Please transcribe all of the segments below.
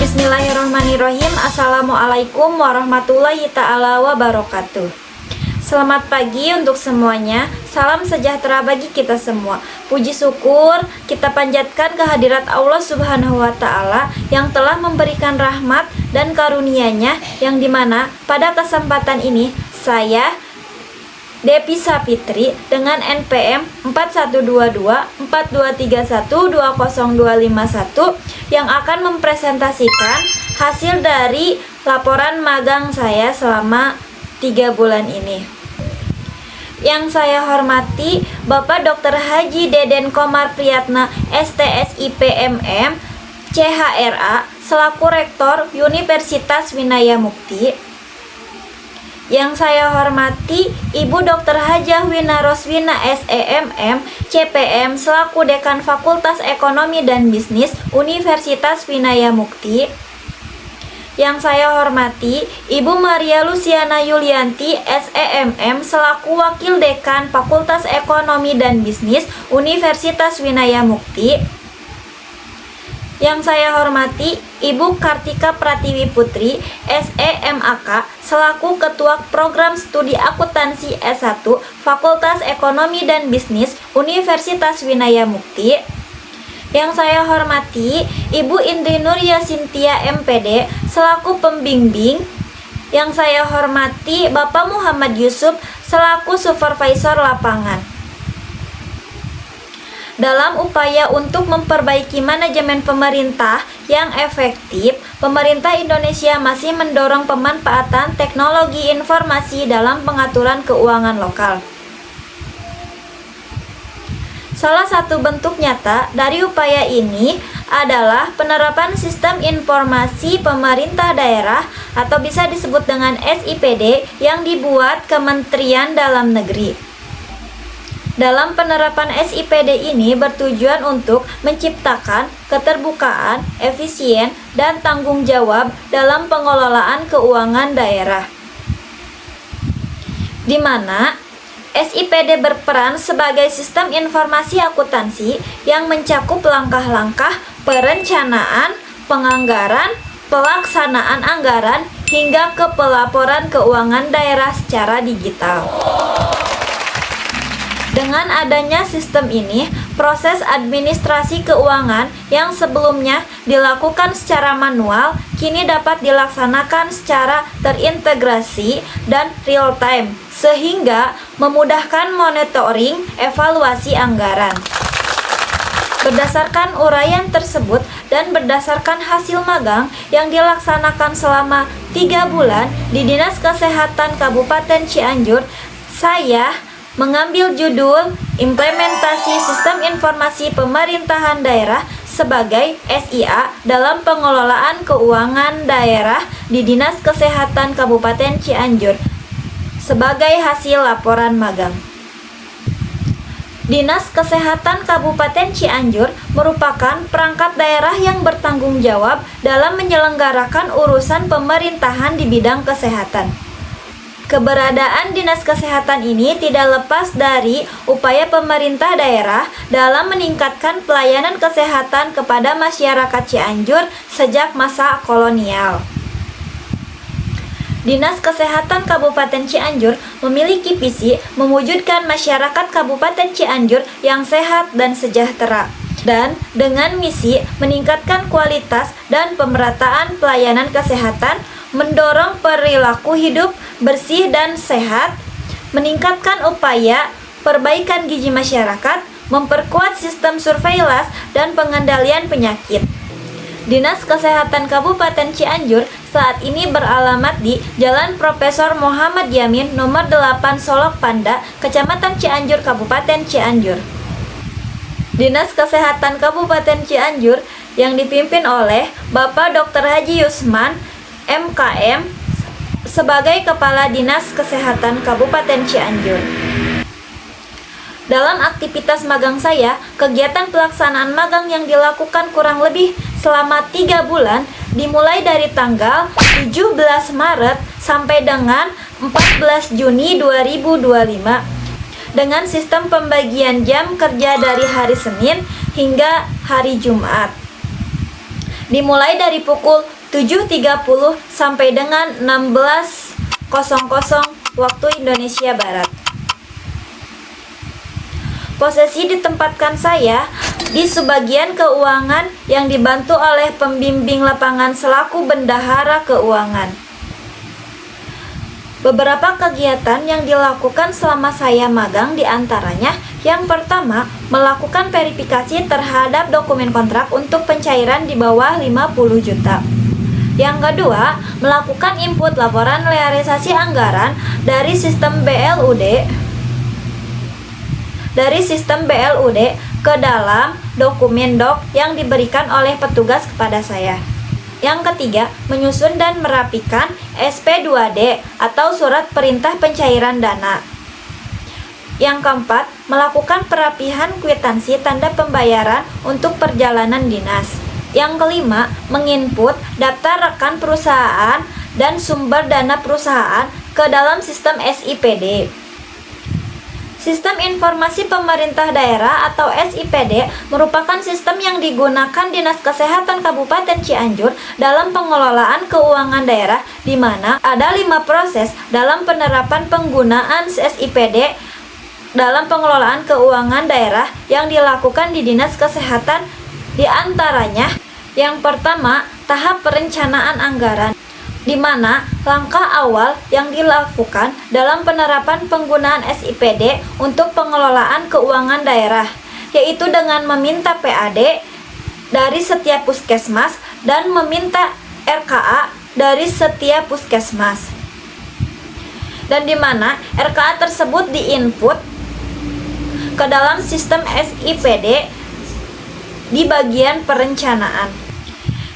Bismillahirrahmanirrahim. Assalamualaikum warahmatullahi ta'ala wabarakatuh. Selamat pagi untuk semuanya. Salam sejahtera bagi kita semua. Puji syukur kita panjatkan kehadirat Allah Subhanahu wa Ta'ala yang telah memberikan rahmat dan karunia-Nya, yang dimana pada kesempatan ini saya Depi Sapitri dengan NPM 412242312021 yang akan mempresentasikan hasil dari laporan magang saya selama 3 bulan ini. Yang saya hormati Bapak Dr. Haji Deden Komar Priyatna STSIPMM CHRA selaku Rektor Universitas Winaya Mukti. Yang saya hormati Ibu Dr. Hajah Wina Roswina SEMM CPM selaku Dekan Fakultas Ekonomi dan Bisnis Universitas Winaya Mukti. Yang saya hormati Ibu Maria Luciana Yulianti SEMM selaku Wakil Dekan Fakultas Ekonomi dan Bisnis Universitas Winaya Mukti. Yang saya hormati Ibu Kartika Pratiwi Putri SEMAK selaku Ketua Program Studi Akuntansi S1 Fakultas Ekonomi dan Bisnis Universitas Winaya Mukti. Yang saya hormati Ibu Indri Nuria Sintia MPD selaku pembimbing. Yang saya hormati Bapak Muhammad Yusuf selaku Supervisor Lapangan. Dalam upaya untuk memperbaiki manajemen pemerintah yang efektif, pemerintah Indonesia masih mendorong pemanfaatan teknologi informasi dalam pengaturan keuangan lokal. Salah satu bentuk nyata dari upaya ini adalah penerapan sistem informasi pemerintah daerah atau bisa disebut dengan SIPD yang dibuat Kementerian Dalam Negeri. Dalam penerapan SIPD ini bertujuan untuk menciptakan keterbukaan, efisien, dan tanggung jawab dalam pengelolaan keuangan daerah, di mana SIPD berperan sebagai sistem informasi akuntansi yang mencakup langkah-langkah perencanaan, penganggaran, pelaksanaan anggaran, hingga ke pelaporan keuangan daerah secara digital. Dengan adanya sistem ini, proses administrasi keuangan yang sebelumnya dilakukan secara manual kini dapat dilaksanakan secara terintegrasi dan real time, sehingga memudahkan monitoring evaluasi anggaran. Berdasarkan uraian tersebut dan berdasarkan hasil magang yang dilaksanakan selama 3 bulan di Dinas Kesehatan Kabupaten Cianjur, saya mengambil judul Implementasi Sistem Informasi Pemerintahan Daerah sebagai SIA dalam pengelolaan keuangan daerah di Dinas Kesehatan Kabupaten Cianjur sebagai hasil laporan magang. Dinas Kesehatan Kabupaten Cianjur merupakan perangkat daerah yang bertanggung jawab dalam menyelenggarakan urusan pemerintahan di bidang kesehatan. Keberadaan Dinas Kesehatan ini tidak lepas dari upaya pemerintah daerah dalam meningkatkan pelayanan kesehatan kepada masyarakat Cianjur sejak masa kolonial. Dinas Kesehatan Kabupaten Cianjur memiliki visi mewujudkan masyarakat Kabupaten Cianjur yang sehat dan sejahtera, dan dengan misi meningkatkan kualitas dan pemerataan pelayanan kesehatan, mendorong perilaku hidup bersih dan sehat, meningkatkan upaya perbaikan gizi masyarakat, memperkuat sistem surveillance dan pengendalian penyakit. Dinas Kesehatan Kabupaten Cianjur saat ini beralamat di Jalan Profesor Muhammad Yamin nomor 8 Solok Panda, Kecamatan Cianjur, Kabupaten Cianjur. Dinas Kesehatan Kabupaten Cianjur yang dipimpin oleh Bapak Dr. Haji Yusman MKM sebagai Kepala Dinas Kesehatan Kabupaten Cianjur. Dalam aktivitas magang saya, kegiatan pelaksanaan magang yang dilakukan kurang lebih selama 3 bulan dimulai dari tanggal 17 Maret sampai dengan 14 Juni 2025 dengan sistem pembagian jam kerja dari hari Senin hingga hari Jumat. dimulai dari pukul 7.30 sampai dengan 16.00 waktu Indonesia Barat. Posisi ditempatkan saya di subbagian keuangan yang dibantu oleh pembimbing lapangan selaku bendahara keuangan. Beberapa kegiatan yang dilakukan selama saya magang diantaranya: yang pertama, melakukan verifikasi terhadap dokumen kontrak untuk pencairan di bawah 50 juta. Yang kedua, melakukan input laporan realisasi anggaran dari sistem BLUD ke dalam dokumen doc yang diberikan oleh petugas kepada saya. Yang ketiga, menyusun dan merapikan SP2D atau surat perintah pencairan dana. Yang keempat, melakukan perapihan kwitansi tanda pembayaran untuk perjalanan dinas. Yang kelima, menginput daftar rekan perusahaan dan sumber dana perusahaan ke dalam sistem SIPD. Sistem Informasi Pemerintah Daerah atau SIPD merupakan sistem yang digunakan Dinas Kesehatan Kabupaten Cianjur dalam pengelolaan keuangan daerah, di mana ada 5 proses dalam penerapan penggunaan SIPD dalam pengelolaan keuangan daerah yang dilakukan di Dinas Kesehatan. Di antaranya, yang pertama, tahap perencanaan anggaran, di mana langkah awal yang dilakukan dalam penerapan penggunaan SIPD untuk pengelolaan keuangan daerah, yaitu dengan meminta PAD dari setiap puskesmas dan meminta RKA dari setiap puskesmas, dan di mana RKA tersebut diinput ke dalam sistem SIPD di bagian perencanaan.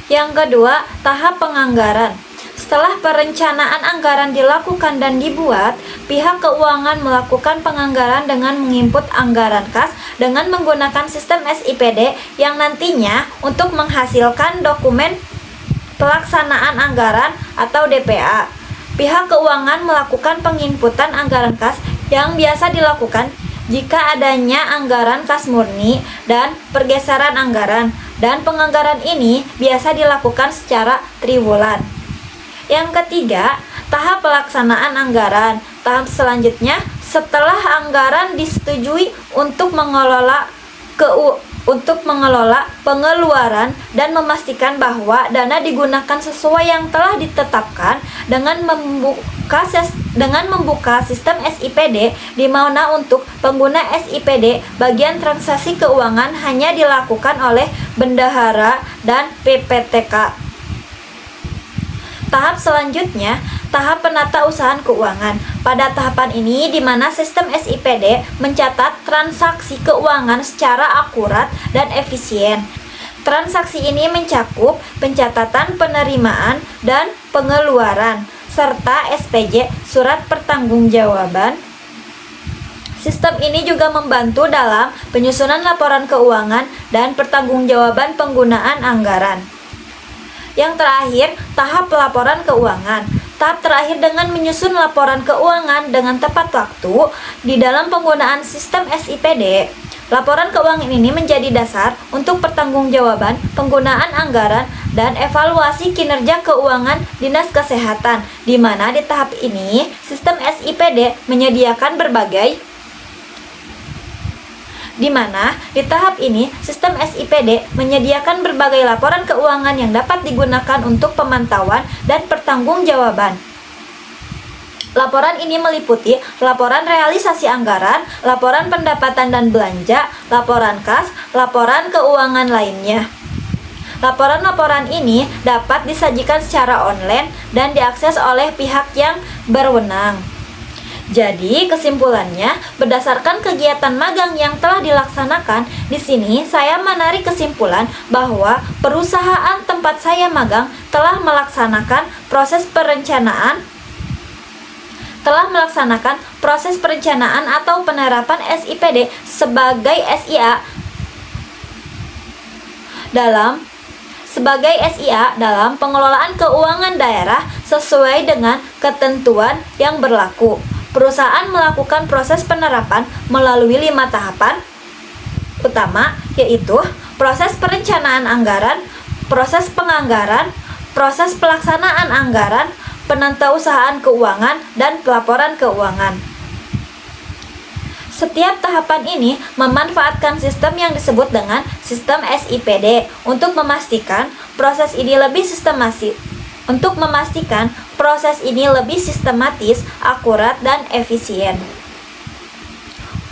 Yang kedua, tahap penganggaran. Setelah perencanaan anggaran dilakukan dan dibuat, pihak keuangan melakukan penganggaran dengan menginput anggaran kas dengan menggunakan sistem SIPD yang nantinya untuk menghasilkan dokumen pelaksanaan anggaran atau DPA. Pihak keuangan melakukan penginputan anggaran kas yang biasa dilakukan jika adanya anggaran kas murni dan pergeseran anggaran, dan penganggaran ini biasa dilakukan secara triwulan. Yang ketiga, tahap pelaksanaan anggaran. Tahap selanjutnya, setelah anggaran disetujui untuk mengelola pengeluaran dan memastikan bahwa dana digunakan sesuai yang telah ditetapkan, dengan membuka sistem SIPD, di mana untuk pengguna SIPD bagian transaksi keuangan hanya dilakukan oleh bendahara dan PPTK. Tahap selanjutnya, tahap penatausahaan keuangan. Pada tahapan ini, di mana sistem SIPD mencatat transaksi keuangan secara akurat dan efisien. Transaksi ini mencakup pencatatan penerimaan dan pengeluaran, serta SPJ, surat pertanggungjawaban. Sistem ini juga membantu dalam penyusunan laporan keuangan dan pertanggungjawaban penggunaan anggaran. Yang terakhir, tahap pelaporan keuangan. Tahap terakhir dengan menyusun laporan keuangan dengan tepat waktu di dalam penggunaan sistem SIPD. Laporan keuangan ini menjadi dasar untuk pertanggungjawaban penggunaan anggaran dan evaluasi kinerja keuangan Dinas Kesehatan, di mana di tahap ini sistem SIPD menyediakan berbagai laporan keuangan yang dapat digunakan untuk pemantauan dan pertanggungjawaban. Laporan ini meliputi laporan realisasi anggaran, laporan pendapatan dan belanja, laporan kas, laporan keuangan lainnya. Laporan-laporan ini dapat disajikan secara online dan diakses oleh pihak yang berwenang. Jadi, kesimpulannya, berdasarkan kegiatan magang yang telah dilaksanakan, di sini saya menarik kesimpulan bahwa perusahaan tempat saya magang telah melaksanakan proses perencanaan atau penerapan SIPD sebagai SIA dalam pengelolaan keuangan daerah sesuai dengan ketentuan yang berlaku. Perusahaan melakukan proses penerapan melalui 5 tahapan utama, yaitu proses perencanaan anggaran, proses penganggaran, proses pelaksanaan anggaran, penentausahaan keuangan, dan pelaporan keuangan. Setiap tahapan ini memanfaatkan sistem yang disebut dengan sistem SIPD untuk memastikan proses ini lebih sistematis, akurat, dan efisien.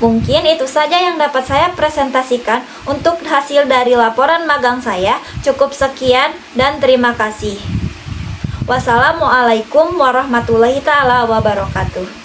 Mungkin itu saja yang dapat saya presentasikan untuk hasil dari laporan magang saya. Cukup sekian dan terima kasih. Wassalamualaikum warahmatullahi wabarakatuh.